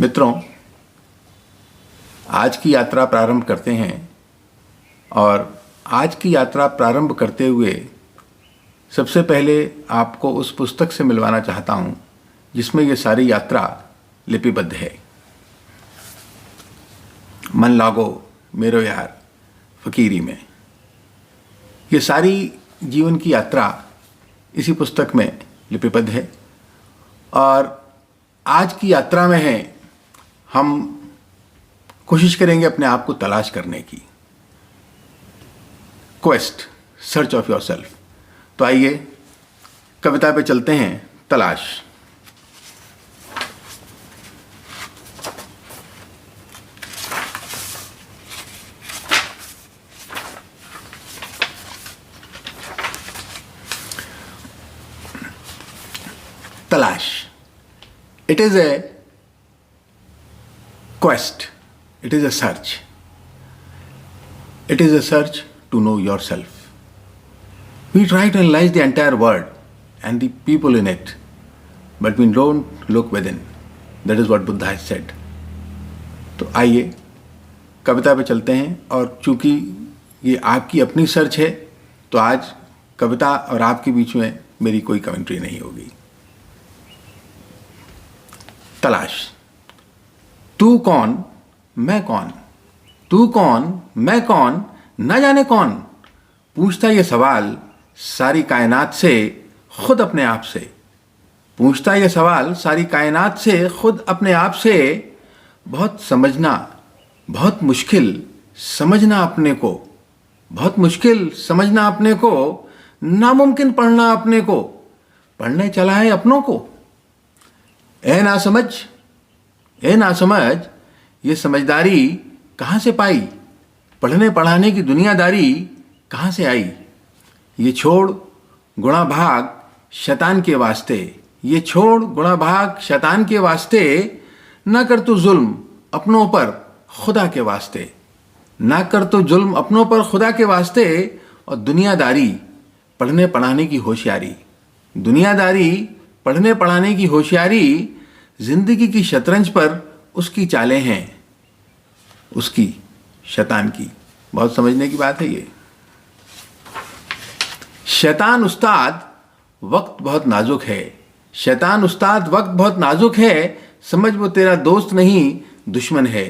मित्रों, आज की यात्रा प्रारंभ करते हैं और आज की यात्रा प्रारंभ करते हुए सबसे पहले आपको उस पुस्तक से मिलवाना चाहता हूं जिसमें ये सारी यात्रा लिपिबद्ध है। मन लागो मेरो यार फकीरी में ये सारी जीवन की यात्रा इसी पुस्तक में लिपिबद्ध है और आज की यात्रा में है हम कोशिश करेंगे अपने आप को तलाश करने की। Quest, search of yourself. तो आइए कविता पे चलते हैं। तलाश। तलाश। It is a quest. It is a search. It is a search to know yourself. We try to analyze the entire world and the people in it, but we don't look within. That is what Buddha has said. तो आइए कविता पे चलते हैं और चूंकि ये आपकी अपनी सर्च है तो आज कविता और आपके बीच में मेरी कोई कमेंट्री नहीं होगी। तलाश। तू कौन मैं कौन, तू कौन मैं कौन, न जाने कौन, पूछता ये सवाल सारी कायनात से खुद अपने आप से। पूछता ये सवाल सारी कायनात से खुद अपने आप से। बहुत समझना बहुत मुश्किल समझना अपने को, बहुत मुश्किल समझना अपने को, नामुमकिन पढ़ना अपने को, पढ़ने चला है अपनों को। ए ना समझ ये समझदारी कहाँ से पाई, पढ़ने पढ़ाने की दुनियादारी कहाँ से आई। ये छोड़ गुणा भाग शैतान के वास्ते, ये छोड़ गुणा भाग शैतान के वास्ते, ना कर तू जुल्म अपनों पर खुदा के वास्ते, ना कर तू जुल्म अपनों पर खुदा के वास्ते। और दुनियादारी पढ़ने पढ़ाने की होशियारी, दुनियादारी पढ़ने पढ़ाने की होशियारी, जिंदगी की शतरंज पर उसकी चालें हैं, उसकी शैतान की। बहुत समझने की बात है ये। शैतान उस्ताद वक्त बहुत नाजुक है, शैतान उस्ताद वक्त बहुत नाजुक है, समझ वो तेरा दोस्त नहीं दुश्मन है।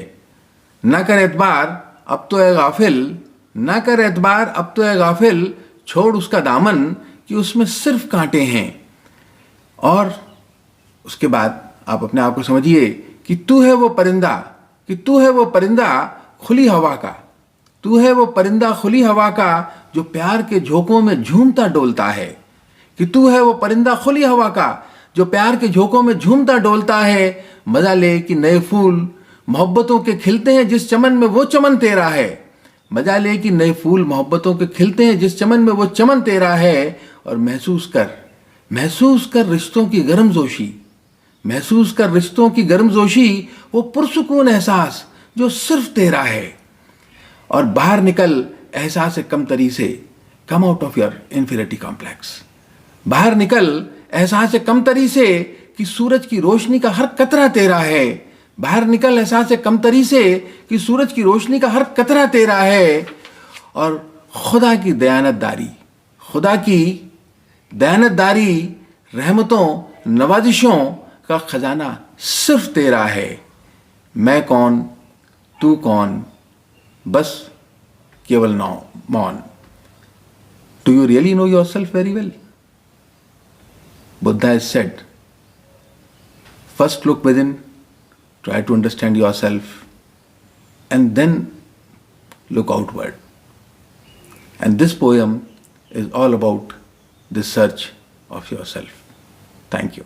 ना कर एतबार अब तो है गाफिल, ना कर एतबार अब तो है गाफिल, छोड़ उसका दामन कि उसमें सिर्फ कांटे हैं। और उसके बाद आप अपने आप को समझिए कि तू है वो परिंदा, कि तू है वो परिंदा खुली हवा का, तू है वो परिंदा खुली हवा का जो प्यार के झोंकों में झूमता डोलता है। कि तू है वो परिंदा खुली हवा का जो प्यार के झोंकों में झूमता डोलता है। मजा ले कि नए फूल मोहब्बतों के खिलते हैं जिस चमन में वो चमन तेरा है। मजा ले कि नए फूल मोहब्बतों के खिलते हैं जिस चमन में वो चमन तेरा है। और महसूस कर रिश्तों की गर्मजोशी, महसूस कर रिश्तों की गर्मजोशी, वो पुरसुकून एहसास जो सिर्फ तेरा है। और बाहर निकल एहसास कमतरी से, come out of your inferiority complex. बाहर निकल एहसास कमतरी से कि सूरज की रोशनी का हर कतरा तेरा है। बाहर निकल एहसास कमतरी से कि सूरज की रोशनी का हर कतरा तेरा है। और खुदा की दयानतदारी, खुदा की दयानतदारी, रहमतों नवाजिशों का खजाना सिर्फ तेरा है। मैं कौन तू कौन, बस केवल मौन। Do you really no yourself very well? Buddha has said, first look within, try to understand yourself, and then look outward. And this poem is all about the search of yourself. Thank you.